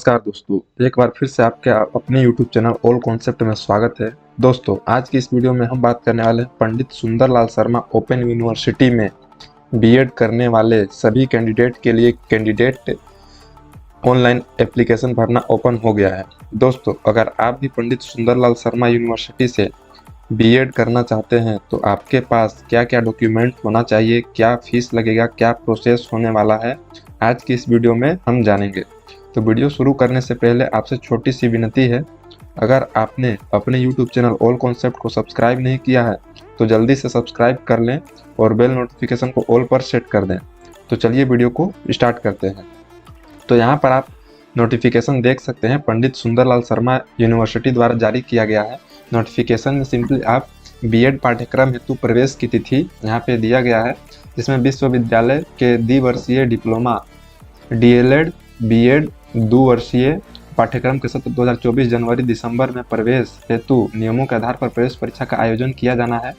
नमस्कार दोस्तों, एक बार फिर से आपके अपने YouTube चैनल ऑल कॉन्सेप्ट में स्वागत है। दोस्तों, आज की इस वीडियो में हम बात करने वाले हैं पंडित सुंदरलाल शर्मा ओपन यूनिवर्सिटी में बीएड करने वाले सभी कैंडिडेट के लिए कैंडिडेट ऑनलाइन एप्लीकेशन भरना ओपन हो गया है। दोस्तों, अगर आप भी पंडित सुंदरलाल शर्मा यूनिवर्सिटी से बीएड करना चाहते हैं तो आपके पास क्या क्या डॉक्यूमेंट होना चाहिए, क्या फीस लगेगा, क्या प्रोसेस होने वाला है, आज की इस वीडियो में हम जानेंगे। तो वीडियो शुरू करने से पहले आपसे छोटी सी विनती है, अगर आपने अपने YouTube चैनल ऑल कॉन्सेप्ट को सब्सक्राइब नहीं किया है तो जल्दी से सब्सक्राइब कर लें और बेल नोटिफिकेशन को ऑल पर सेट कर दें। तो चलिए वीडियो को स्टार्ट करते हैं। तो यहाँ पर आप नोटिफिकेशन देख सकते हैं, पंडित सुंदरलाल शर्मा यूनिवर्सिटी द्वारा जारी किया गया है। नोटिफिकेशन में सिंपली आप बीएड पाठ्यक्रम हेतु प्रवेश की तिथि यहाँ पे दिया गया है, जिसमें विश्वविद्यालय के द्विवर्षीय डिप्लोमा डीएलएड बीएड 2 वर्षीय पाठ्यक्रम के सत्र 2024 जनवरी दिसंबर में प्रवेश हेतु नियमों के आधार पर प्रवेश परीक्षा का आयोजन किया जाना है।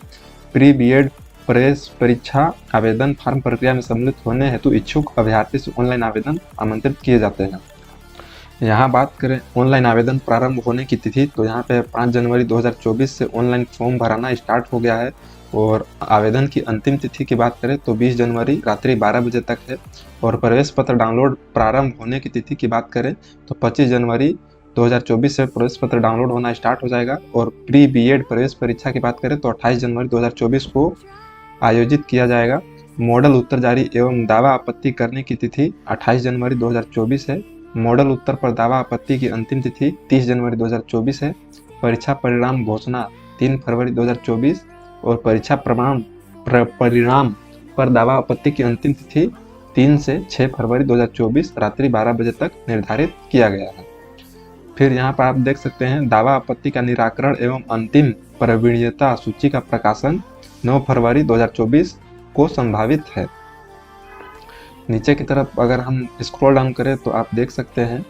प्री बीएड प्रवेश परीक्षा आवेदन फॉर्म प्रक्रिया में सम्मिलित होने हेतु इच्छुक अभ्यर्थी से ऑनलाइन आवेदन आमंत्रित किए जाते हैं। यहाँ बात करें ऑनलाइन आवेदन प्रारंभ होने की तिथि, तो यहाँ पे 5 जनवरी 2024 से ऑनलाइन फॉर्म भराना स्टार्ट हो गया है और आवेदन की अंतिम तिथि की बात करें तो 20 जनवरी रात्रि 12 बजे तक है। और प्रवेश पत्र डाउनलोड प्रारंभ होने की तिथि की बात करें तो 25 जनवरी 2024 से प्रवेश पत्र डाउनलोड होना स्टार्ट हो जाएगा। और प्री बीएड प्रवेश परीक्षा की बात करें तो 28 जनवरी 2024 को आयोजित किया जाएगा। मॉडल उत्तर जारी एवं दावा आपत्ति करने की तिथि 28 जनवरी 2024 है। मॉडल उत्तर पर दावा आपत्ति की अंतिम तिथि 30 जनवरी 2024 है। परीक्षा परिणाम घोषणा 3 फरवरी 2024 और परीक्षा परिणाम पर दावा आपत्ति की अंतिम तिथि 3 से 6 फरवरी 2024 रात्रि 12 बजे तक निर्धारित किया गया है। फिर यहाँ पर आप देख सकते हैं, दावा आपत्ति का निराकरण एवं अंतिम प्रवीणीयता सूची का प्रकाशन 9 फरवरी 2024 को संभावित है। नीचे की तरफ अगर हम स्क्रॉल डाउन करें तो आप देख सकते हैं,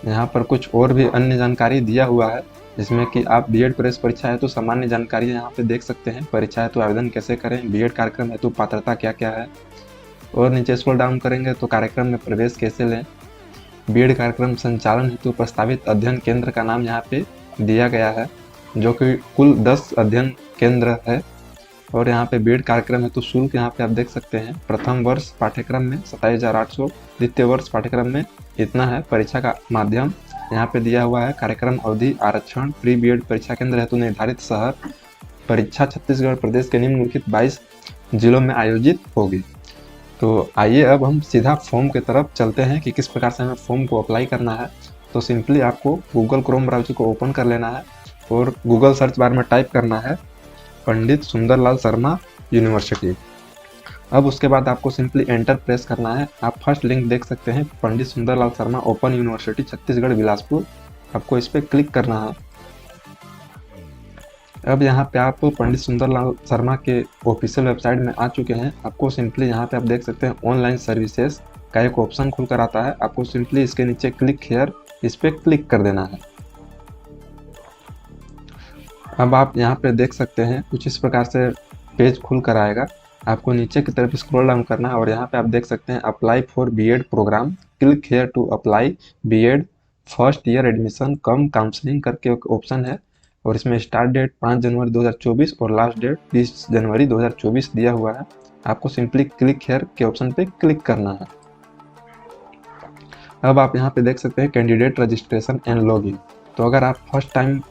यहाँ पर कुछ और भी अन्य जानकारी दिया हुआ है, जिसमें कि आप बीएड प्रवेश परीक्षा है तो सामान्य जानकारी यहाँ पे देख सकते हैं। परीक्षा है तो आवेदन कैसे करें, बीएड कार्यक्रम है तो पात्रता क्या क्या है, और नीचे स्क्रॉल डाउन करेंगे तो कार्यक्रम में प्रवेश कैसे लें। बीएड कार्यक्रम संचालन हेतु प्रस्तावित अध्ययन केंद्र का नाम यहाँ पे दिया गया है, जो कि कुल 10 अध्ययन केंद्र है। और यहाँ पे बीएड कार्यक्रम हेतु शुल्क यहाँ पे आप देख सकते हैं, प्रथम वर्ष पाठ्यक्रम में 27,800, द्वितीय वर्ष पाठ्यक्रम में इतना है। परीक्षा का माध्यम यहाँ पे दिया हुआ है, कार्यक्रम अवधि आरक्षण, प्री बीएड परीक्षा केंद्र हेतु निर्धारित शहर। परीक्षा छत्तीसगढ़ प्रदेश के निम्नलिखित 22 जिलों में आयोजित होगी। तो आइए अब हम सीधा फॉर्म की तरफ चलते हैं कि किस प्रकार से हमें फॉर्म को अप्लाई करना है। तो सिंपली आपको गूगल क्रोम ब्राउज़र को ओपन कर लेना है और गूगल सर्च बार में टाइप करना है पंडित सुंदरलाल शर्मा यूनिवर्सिटी। अब उसके बाद आपको सिंपली एंटर प्रेस करना है। आप फर्स्ट लिंक देख सकते हैं, पंडित सुंदरलाल शर्मा ओपन यूनिवर्सिटी छत्तीसगढ़ बिलासपुर, आपको इस पर क्लिक करना है। अब यहाँ पे आप पंडित सुंदरलाल शर्मा के ऑफिशियल वेबसाइट में आ चुके हैं। आपको सिंपली यहाँ पे आप देख सकते हैं ऑनलाइन सर्विसेज का एक ऑप्शन खुल कर आता है। आपको सिंपली इसके नीचे क्लिक हियर, इस पर क्लिक कर देना है। अब आप यहाँ पे देख सकते हैं कुछ इस प्रकार से पेज खुल कर आएगा। आपको नीचे की तरफ स्क्रॉल डाउन करना है और यहाँ पे आप देख सकते हैं apply for BEd program, click here to apply BEd first year admission cum counselling करके एक ऑप्शन है। और इसमें स्टार्ट डेट 5 जनवरी 2024 और लास्ट डेट 20 जनवरी 2024 दिया हुआ है। आपको सिंपली क्लिक हियर के ऑप्शन पे क्लिक करना है। अब आप यहाँ पे देख सकते हैं कैंडिडेट रजिस्ट्रेशन एंड लॉगिन। तो अगर आप फर्स्ट टाइम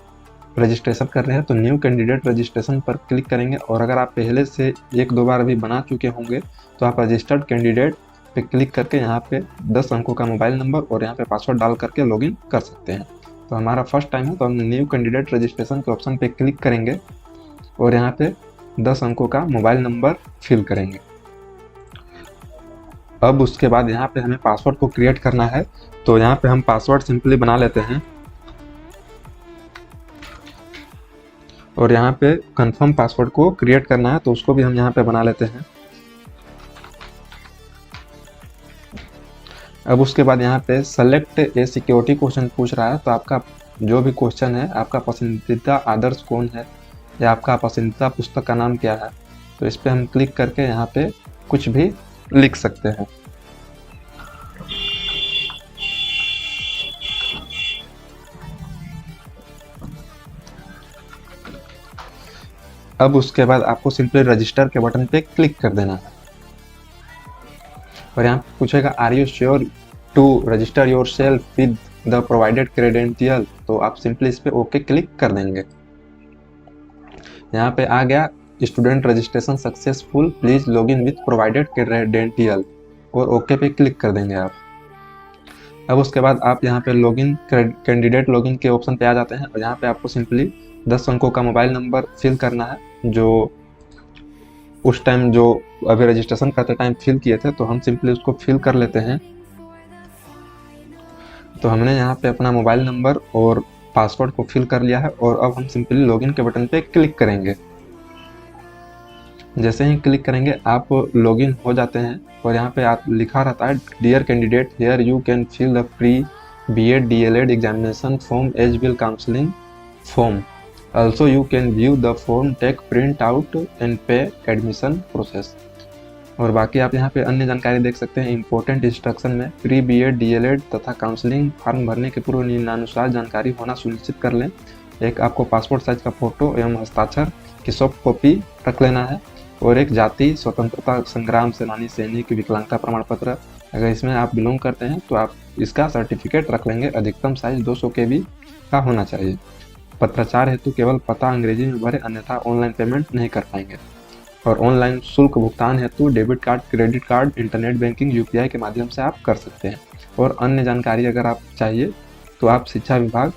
रजिस्ट्रेशन कर रहे हैं तो न्यू कैंडिडेट रजिस्ट्रेशन पर क्लिक करेंगे, और अगर आप पहले से 1-2 बार भी बना चुके होंगे तो आप रजिस्टर्ड कैंडिडेट पे क्लिक करके यहाँ पे 10 अंकों का मोबाइल नंबर और यहाँ पे पासवर्ड डाल करके लॉगिन कर सकते हैं। तो हमारा फर्स्ट टाइम है तो हम न्यू कैंडिडेट रजिस्ट्रेशन के ऑप्शन पे क्लिक करेंगे और यहाँ पे 10 अंकों का मोबाइल नंबर फिल करेंगे। अब उसके बाद यहाँ पे हमें पासवर्ड को क्रिएट करना है। तो यहाँ पे हम पासवर्ड सिंपली बना लेते हैं और यहाँ पे कंफर्म पासवर्ड को क्रिएट करना है, तो उसको भी हम यहाँ पे बना लेते हैं। अब उसके बाद यहाँ पे सेलेक्ट ए सिक्योरिटी क्वेश्चन पूछ रहा है, तो आपका जो भी क्वेश्चन है, आपका पसंदीदा आदर्श कौन है या आपका पसंदीदा पुस्तक का नाम क्या है, तो इस पर हम क्लिक करके यहाँ पे कुछ भी लिख सकते हैं। अब उसके बाद आपको सिंपली रजिस्टर के बटन पे क्लिक कर देना है और यहाँ पे पूछेगा are you sure to register yourself with the provided credential, तो आप सिंपली इस पे ओके क्लिक कर देंगे। यहाँ पे आ गया student registration successful, please log in with provided credential और ओके पे क्लिक कर देंगे आप। अब उसके बाद आप यहाँ पे लॉगिन कैंडिडेट लॉगिन के ऑप्शन पे आ जाते हैं और यहाँ पे आपको सिंपली 10 अंकों का मोबाइल नंबर फिल करना है जो उस टाइम जो अभी रजिस्ट्रेशन करते टाइम फिल किए थे, तो हम सिंपली उसको फिल कर लेते हैं। तो हमने यहाँ पे अपना मोबाइल नंबर और पासवर्ड को फिल कर लिया है और अब हम सिंपली लॉगिन के बटन पे क्लिक करेंगे। जैसे ही क्लिक करेंगे आप लॉगिन हो जाते हैं और यहाँ पे आप लिखा रहता है dear candidate here you can fill the pre BEd DElEd examination form as well counselling form, also you can view the form, take print out and pay admission process। और बाकी आप यहाँ पे अन्य जानकारी देख सकते हैं। इंपॉर्टेंट इंस्ट्रक्शन में प्री बीएड डीएलएड तथा काउंसलिंग फॉर्म भरने के पूर्व निम्नानुसार जानकारी होना सुनिश्चित कर लें। एक आपको पासपोर्ट साइज का फोटो एवं हस्ताक्षर की सॉफ्ट कॉपी रख लेना है और एक जाति स्वतंत्रता संग्राम सेनानी सैनिक विकलांगता प्रमाण पत्र, अगर इसमें आप बिलोंग करते हैं तो आप इसका सर्टिफिकेट रख लेंगे। अधिकतम साइज 200 KB का होना चाहिए। पत्राचार हेतु केवल पता अंग्रेजी में भरे, अन्यथा ऑनलाइन पेमेंट नहीं कर पाएंगे। और ऑनलाइन शुल्क भुगतान हेतु debit card, credit card, internet banking, UPI के माध्यम से आप कर सकते हैं। और अन्य जानकारी अगर आप चाहिए तो आप शिक्षा विभाग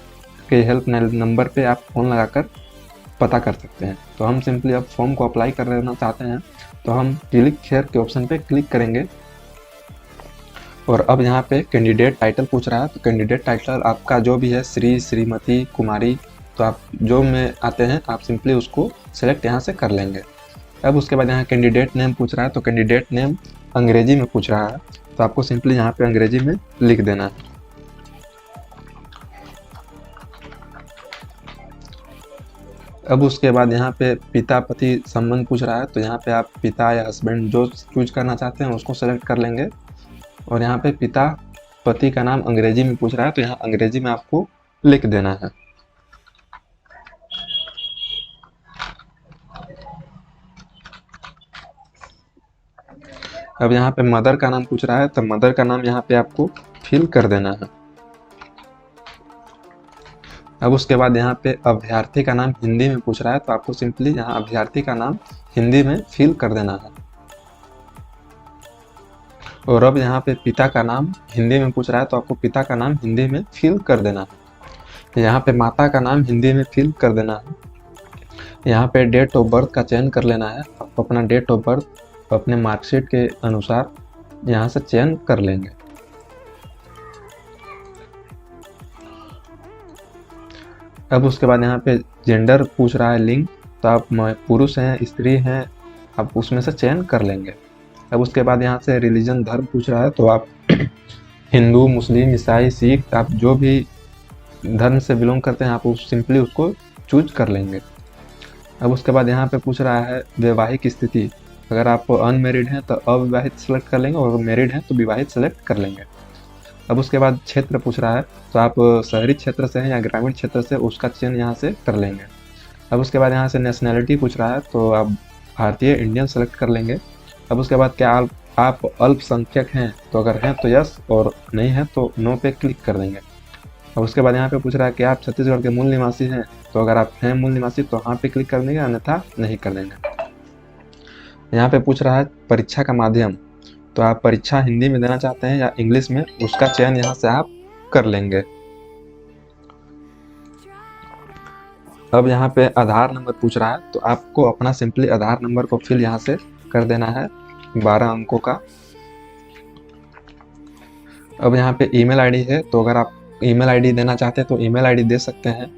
के हेल्प नंबर पे आप फ़ोन लगाकर पता कर सकते हैं। तो हम सिंपली अब फॉर्म को अप्लाई कर लेना चाहते हैं तो हम क्लिक हेयर के ऑप्शन पे क्लिक करेंगे और अब यहाँ पे कैंडिडेट टाइटल पूछ रहा है। तो कैंडिडेट टाइटल आपका जो भी है, श्री, श्रीमती, कुमारी, तो आप जो में आते हैं आप सिंपली उसको सेलेक्ट यहाँ से कर लेंगे। अब उसके बाद यहाँ कैंडिडेट नेम पूछ रहा है, तो कैंडिडेट नेम अंग्रेजी में पूछ रहा है तो आपको सिंपली यहाँ पे अंग्रेजी में लिख देना है। अब उसके बाद यहाँ पे पिता पति संबंध पूछ रहा है, तो यहाँ पे आप पिता या हस्बैंड जो चूज करना चाहते हैं उसको सेलेक्ट कर लेंगे। और यहाँ पे पिता पति का नाम अंग्रेजी में पूछ रहा है तो यहाँ अंग्रेजी में आपको लिख देना है। अब यहाँ पे मदर का नाम पूछ रहा है तो मदर का नाम यहाँ पे आपको फिल कर देना है। अब उसके बाद यहाँ पे अभ्यर्थी का नाम हिंदी में पूछ रहा है तो आपको सिंपली यहाँ अभ्यर्थी का नाम हिंदी में फिल कर देना है। और अब यहाँ पे पिता का नाम हिंदी में पूछ रहा है तो आपको पिता का नाम हिंदी में फिल कर देना है। यहाँ पे माता का नाम हिंदी में फिल कर देना है। यहाँ पे डेट ऑफ बर्थ का चयन कर लेना है। आप अपना डेट ऑफ बर्थ अपने मार्कशीट के अनुसार यहाँ से चयन कर लेंगे। अब उसके बाद यहाँ पे जेंडर पूछ रहा है, लिंग, तो आप पुरुष हैं स्त्री हैं आप उसमें से चयन कर लेंगे। अब उसके बाद यहाँ से रिलीजन धर्म पूछ रहा है तो आप हिंदू, मुस्लिम, ईसाई, सिख, आप जो भी धर्म से बिलोंग करते हैं आप सिंपली उसको चूज कर लेंगे। अब उसके बाद यहाँ पे पूछ रहा है वैवाहिक स्थिति, अगर आप अनमेरिड हैं तो अविवाहित सेलेक्ट कर लेंगे और मैरिड हैं तो विवाहित सेलेक्ट कर लेंगे। अब उसके बाद क्षेत्र पूछ रहा है तो आप शहरी क्षेत्र से हैं या ग्रामीण क्षेत्र से, उसका चयन यहाँ से कर लेंगे। अब उसके बाद यहाँ से नेशनैलिटी पूछ रहा है तो आप भारतीय इंडियन सेलेक्ट कर लेंगे। अब उसके बाद क्या आप अल्पसंख्यक हैं, तो अगर हैं तो यस और नहीं है तो नो पे क्लिक कर देंगे। अब उसके बाद यहाँ पे पूछ रहा है कि आप छत्तीसगढ़ के मूल निवासी हैं, तो अगर आप हैं मूल निवासी तो हाँ पे क्लिक कर देंगे, अन्यथा नहीं कर देंगे। यहाँ पे पूछ रहा है परीक्षा का माध्यम, तो आप परीक्षा हिंदी में देना चाहते हैं या इंग्लिश में, उसका चयन यहाँ से आप कर लेंगे। अब यहाँ पे आधार नंबर पूछ रहा है तो आपको अपना सिंपली आधार नंबर को फिल यहाँ से कर देना है 12 अंकों का। अब यहाँ पे ईमेल आईडी है तो अगर आप ईमेल आईडी देना चाहते हैं तो ईमेल आईडी दे सकते हैं।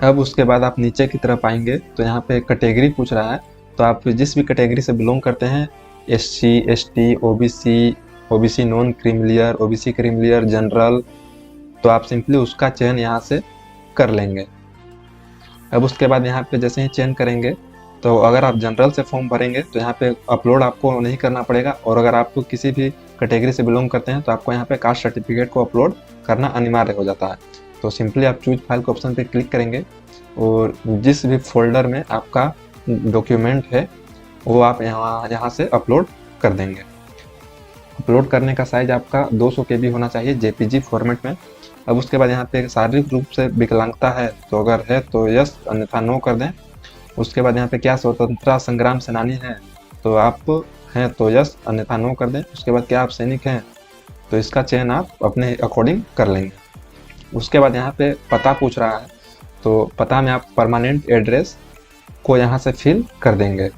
अब उसके बाद आप नीचे की तरफ आएंगे तो यहाँ पे कैटेगरी पूछ रहा है, तो आप जिस भी कैटेगरी से बिलोंग करते हैं, SC, ST, OBC non creamy layer, OBC creamy layer, general, तो आप सिंपली उसका चयन यहाँ से कर लेंगे। अब उसके बाद यहाँ पे जैसे ही चयन करेंगे तो अगर आप जनरल से फॉर्म भरेंगे तो यहाँ पे अपलोड आपको नहीं करना पड़ेगा, और अगर आपको किसी भी कैटेगरी से बिलोंग करते हैं तो आपको यहाँ पे कास्ट सर्टिफिकेट को अपलोड करना अनिवार्य हो जाता है। तो सिंपली आप चूज फाइल के ऑप्शन पे क्लिक करेंगे और जिस भी फोल्डर में आपका डॉक्यूमेंट है वो आप यहाँ से अपलोड कर देंगे। अपलोड करने का साइज आपका 200 KB होना चाहिए JPG फॉर्मेट में। अब उसके बाद यहाँ पे शारीरिक रूप से विकलांगता है तो अगर है तो यस, अन्यथा नो कर दें। उसके बाद यहाँ पे क्या स्वतंत्रता संग्राम सेनानी है तो आप हैं तो यस, अन्यथा नो कर दें। उसके बाद क्या आप सैनिक हैं तो इसका चयन आप अपने अकॉर्डिंग कर लेंगे। उसके बाद यहाँ पे पता पूछ रहा है तो पता में आप परमानेंट एड्रेस को यहाँ से फिल कर देंगे।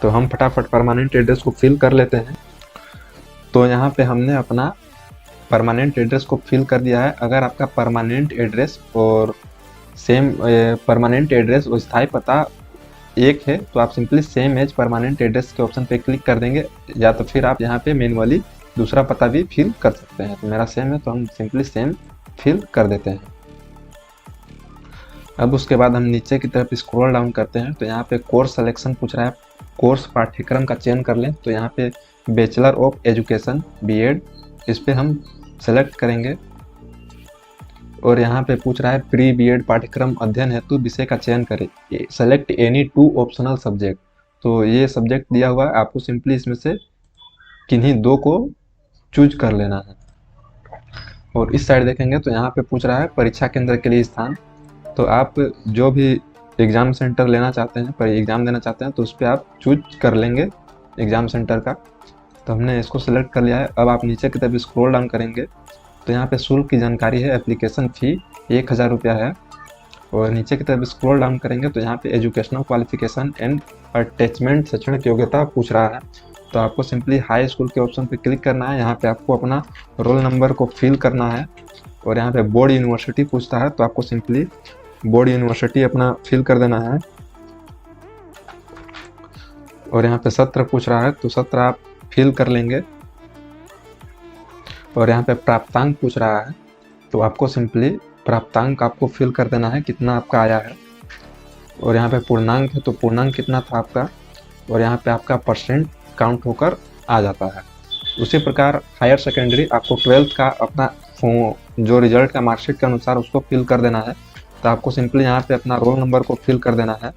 तो हम फटाफट परमानेंट एड्रेस को फिल कर लेते हैं। तो यहाँ पे हमने अपना परमानेंट एड्रेस को फिल कर दिया है। अगर आपका परमानेंट एड्रेस और सेम परमानेंट एड्रेस और स्थायी पता एक है तो आप simply same as permanent address के ऑप्शन पे क्लिक कर देंगे, या तो फिर आप यहाँ पे मैन्युअली दूसरा पता भी फिल कर सकते हैं। तो मेरा सेम है तो हम सिंपली सेम फिल कर देते हैं। अब उसके बाद हम नीचे की तरफ स्क्रॉल डाउन करते हैं तो यहाँ पे कोर्स सिलेक्शन पूछ रहा है, कोर्स पाठ्यक्रम का चयन कर लें। तो यहाँ पे बैचलर ऑफ एजुकेशन BEd इस पे हम सेलेक्ट करेंगे और यहाँ पे पूछ रहा है प्री BEd पाठ्यक्रम अध्ययन हेतु विषय का चयन करें, सेलेक्ट एनी 2 ऑप्शनल सब्जेक्ट। तो ये सब्जेक्ट दिया हुआ है, आपको सिंपली इसमें से किन्हीं 2 को चूज कर लेना है। और इस साइड देखेंगे तो यहाँ पे पूछ रहा है परीक्षा केंद्र के लिए स्थान। तो आप जो भी एग्ज़ाम सेंटर लेना चाहते हैं, पर एग्ज़ाम देना चाहते हैं तो उस पर आप चूज कर लेंगे एग्ज़ाम सेंटर का। तो हमने इसको सिलेक्ट कर लिया है। अब आप नीचे की तरफ स्क्रॉल डाउन करेंगे तो यहाँ पे शुल्क की जानकारी है, एप्लीकेशन फ़ी 1000 रुपया है। और नीचे की तरफ स्क्रॉल डाउन करेंगे तो यहाँ पे एजुकेशनल क्वालिफिकेशन एंड अटैचमेंट शैक्षणिक योग्यता पूछ रहा है। तो आपको सिंपली हाई स्कूल के ऑप्शन पे क्लिक करना है। यहाँ पे आपको अपना रोल नंबर को फिल करना है और यहाँ पे बोर्ड यूनिवर्सिटी पूछता है तो आपको सिंपली बोर्ड यूनिवर्सिटी अपना फिल कर देना है। और यहाँ पे सत्र पूछ रहा है तो सत्र आप फिल कर लेंगे। और यहाँ पे प्राप्तांक पूछ रहा है तो आपको सिंपली प्राप्तांक आपको फिल कर देना है, कितना आपका आया है। और यहाँ पे पूर्णांक है तो पूर्णांक कितना था आपका, और यहाँ पे आपका परसेंट काउंट होकर आ जाता है। उसी प्रकार हायर सेकेंडरी आपको 12th का अपना जो रिजल्ट का मार्कशीट के अनुसार उसको फिल कर देना है। तो आपको सिंपली यहाँ पे अपना रोल नंबर को फिल कर देना है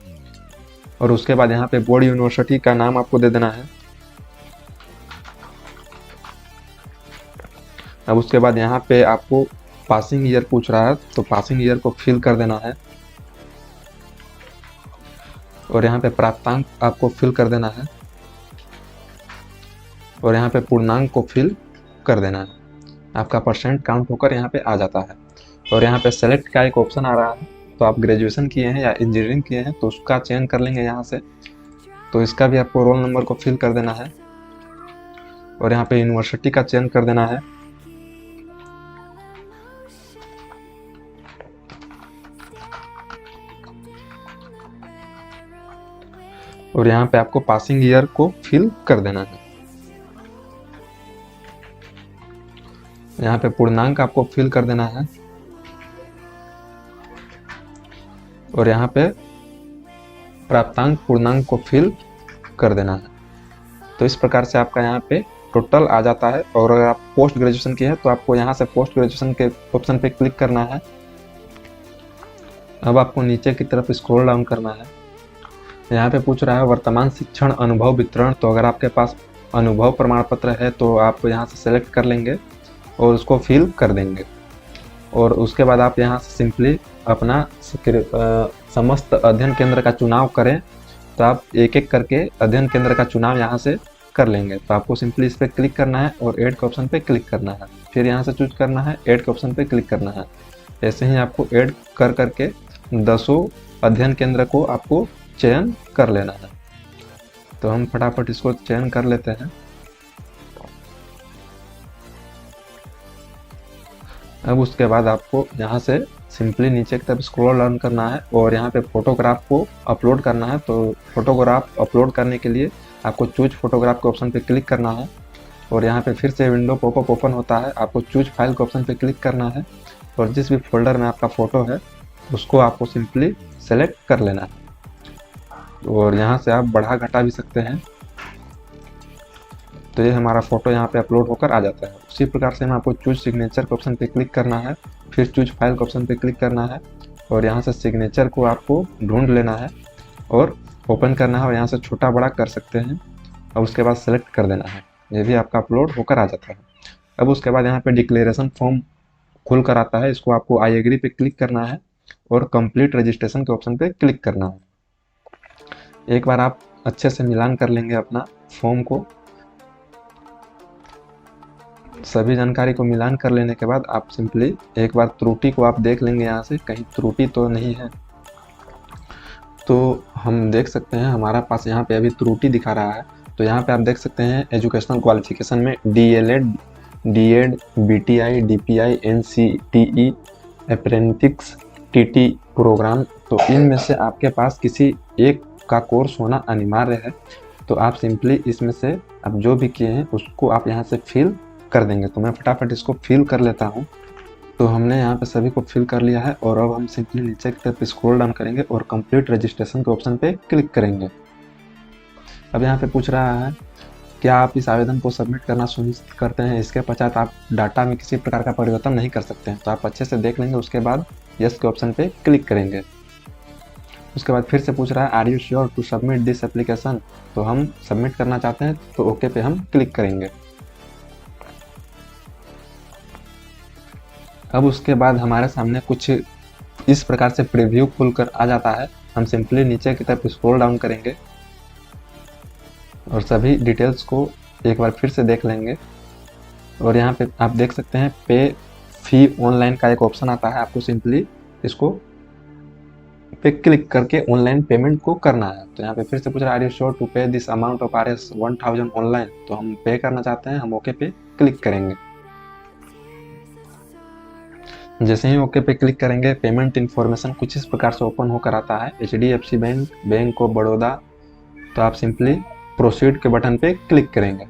और उसके बाद यहाँ पे बोर्ड यूनिवर्सिटी का नाम आपको दे देना है। अब उसके बाद यहाँ पे आपको पासिंग ईयर पूछ रहा है तो पासिंग ईयर को फिल कर देना है और यहाँ पे प्राप्तांक आपको फिल कर देना है और यहाँ पे पूर्णांक को फिल कर देना है। आपका परसेंट काउंट होकर यहाँ पे आ जाता है। और यहाँ पे सेलेक्ट का एक ऑप्शन आ रहा है तो आप ग्रेजुएशन किए हैं या इंजीनियरिंग किए हैं तो उसका चयन कर लेंगे यहाँ से। तो इसका भी आपको रोल नंबर को फिल कर देना है और यहाँ पे यूनिवर्सिटी का चयन कर देना है। और यहाँ पे आपको पासिंग ईयर को फिल कर देना है। यहाँ पे पूर्णांक आपको फिल कर देना है और यहाँ पे प्राप्तांक पूर्णांक को फिल कर देना है। तो इस प्रकार से आपका यहाँ पे टोटल आ जाता है। और अगर आप पोस्ट ग्रेजुएशन किए हैं तो आपको यहाँ से पोस्ट ग्रेजुएशन के ऑप्शन पे क्लिक करना है। अब आपको नीचे की तरफ स्क्रॉल डाउन करना है। यहाँ पे पूछ रहा है वर्तमान शिक्षण अनुभव वितरण। तो अगर आपके पास अनुभव प्रमाण पत्र है तो आप यहाँ से सेलेक्ट कर लेंगे और उसको फिल कर देंगे। और उसके बाद आप यहाँ से सिंपली अपना समस्त अध्ययन केंद्र का चुनाव करें। तो आप एक एक करके अध्ययन केंद्र का चुनाव यहाँ से कर लेंगे। तो आपको सिंपली इस पर क्लिक करना है और ऐड के ऑप्शन पे क्लिक करना है, फिर यहाँ से चूज करना है, ऐड के ऑप्शन पे क्लिक करना है। ऐसे ही आपको ऐड कर करके 10 अध्ययन केंद्र को आपको चयन कर लेना है। तो हम फटाफट इसको चयन कर लेते हैं। अब उसके बाद आपको यहाँ से सिंपली नीचे की तरफ स्क्रॉल डाउन करना है और यहाँ पे फोटोग्राफ को अपलोड करना है। तो फोटोग्राफ अपलोड करने के लिए आपको चूज फोटोग्राफ के ऑप्शन पे क्लिक करना है और यहाँ पे फिर से विंडो पॉपअप ओपन होता है। आपको चूज फाइल के ऑप्शन पे क्लिक करना है और जिस भी फोल्डर में आपका फ़ोटो है उसको आपको सिंपली सेलेक्ट कर लेना है। और यहाँ से आप बढ़ा घटा भी सकते हैं। तो ये हमारा फ़ोटो यहाँ पे अपलोड होकर आ जाता है। उसी प्रकार से हम आपको चूज सिग्नेचर के ऑप्शन पे क्लिक करना है, फिर चूज फाइल के ऑप्शन पे क्लिक करना है और यहाँ से सिग्नेचर को आपको ढूंढ लेना है और ओपन करना है और यहाँ से छोटा बड़ा कर सकते हैं। अब उसके बाद सेलेक्ट कर देना है, ये भी आपका अपलोड होकर आ जाता है। अब उसके बाद यहाँ पे डिक्लेरेशन फॉर्म खुल कर आता है, इसको आपको आई एग्री पे क्लिक करना है और कंप्लीट रजिस्ट्रेशन के ऑप्शन पे क्लिक करना है। एक बार आप अच्छे से मिलान कर लेंगे अपना फॉर्म को। सभी जानकारी को मिलान कर लेने के बाद आप सिंपली एक बार त्रुटि को आप देख लेंगे, यहाँ से कहीं त्रुटि तो नहीं है। तो हम देख सकते हैं हमारा पास यहाँ पे अभी त्रुटि दिखा रहा है। तो यहाँ पे आप देख सकते हैं एजुकेशनल क्वालिफिकेशन में DLED, DED, BTI, DPI, NCTE, apprentice, TT program. तो इनमें से आपके पास किसी एक का कोर्स होना अनिवार्य है। तो आप सिंपली इसमें से आप जो भी किए हैं उसको आप यहाँ से फिल कर देंगे। तो मैं फटाफट इसको फिल कर लेता हूँ। तो हमने यहाँ पे सभी को फिल कर लिया है और अब हम सिंपली नीचे की तरफ स्क्रॉल डाउन करेंगे और कंप्लीट रजिस्ट्रेशन के ऑप्शन पे क्लिक करेंगे। अब यहाँ पे पूछ रहा है क्या आप इस आवेदन को सबमिट करना सुनिश्चित करते हैं, इसके पश्चात आप डाटा में किसी प्रकार का परिवर्तन नहीं कर सकते हैं। तो आप अच्छे से देख लेंगे, उसके बाद यस के ऑप्शन पे क्लिक करेंगे। उसके बाद फिर से पूछ रहा है are you sure to submit this application. तो हम सबमिट करना चाहते हैं तो ओके पे हम क्लिक करेंगे। अब उसके बाद हमारे सामने कुछ इस प्रकार से प्रीव्यू खुलकर आ जाता है। हम सिंपली नीचे की तरफ स्क्रॉल डाउन करेंगे और सभी डिटेल्स को एक बार फिर से देख लेंगे। और यहाँ पे आप देख सकते हैं पे फी ऑनलाइन का एक ऑप्शन आता है, आपको सिंपली इसको पे क्लिक करके ऑनलाइन पेमेंट को करना है। तो यहाँ पे फिर से पूछ रहा है आर यू श्योर टू पे this amount of Rs 1000 online. तो हम पे करना चाहते हैं, हम ओके पे क्लिक करेंगे। जैसे ही ओके पे क्लिक करेंगे पेमेंट इन्फॉर्मेशन कुछ इस प्रकार से ओपन होकर आता है, HDFC bank, bank of Baroda. तो आप सिंपली प्रोसीड के बटन पे क्लिक करेंगे।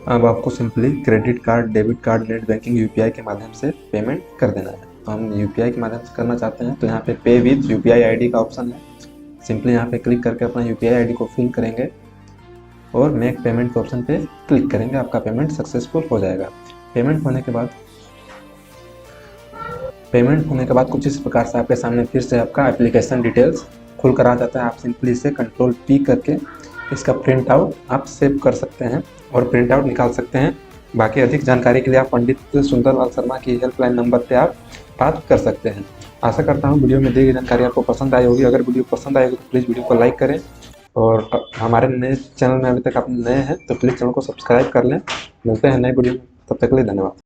अब आपको simply credit card, debit card, net banking, UPI के माध्यम से पेमेंट कर देना है। तो हम UPI के माध्यम से करना चाहते हैं, तो यहाँ पे पे विद UPI ID का ऑप्शन है। सिंपली यहाँ पे क्लिक करके अपना UPI ID को फिल करेंगे और मेक पेमेंट के ऑप्शन पे क्लिक करेंगे। आपका पेमेंट सक्सेसफुल हो जाएगा। पेमेंट होने के बाद कुछ इस प्रकार से आपके सामने फिर से आपका एप्लीकेशन डिटेल्स खुल कर आ जाता है। आप सिंपली इसे कंट्रोल P करके इसका प्रिंट आउट आप सेव कर सकते हैं और प्रिंट आउट निकाल सकते हैं। बाकी अधिक जानकारी के लिए आप पंडित सुंदरलाल शर्मा की हेल्पलाइन नंबर पे आप बात कर सकते हैं। आशा करता हूँ वीडियो में दी गई जानकारी आपको पसंद आई होगी। अगर वीडियो पसंद आएगी तो प्लीज़ वीडियो को लाइक करें और हमारे नए चैनल में अभी तक आप नए हैं तो प्लीज़ चैनल को सब्सक्राइब कर लें। मिलते हैं नए वीडियो में, तब तक के लिए धन्यवाद।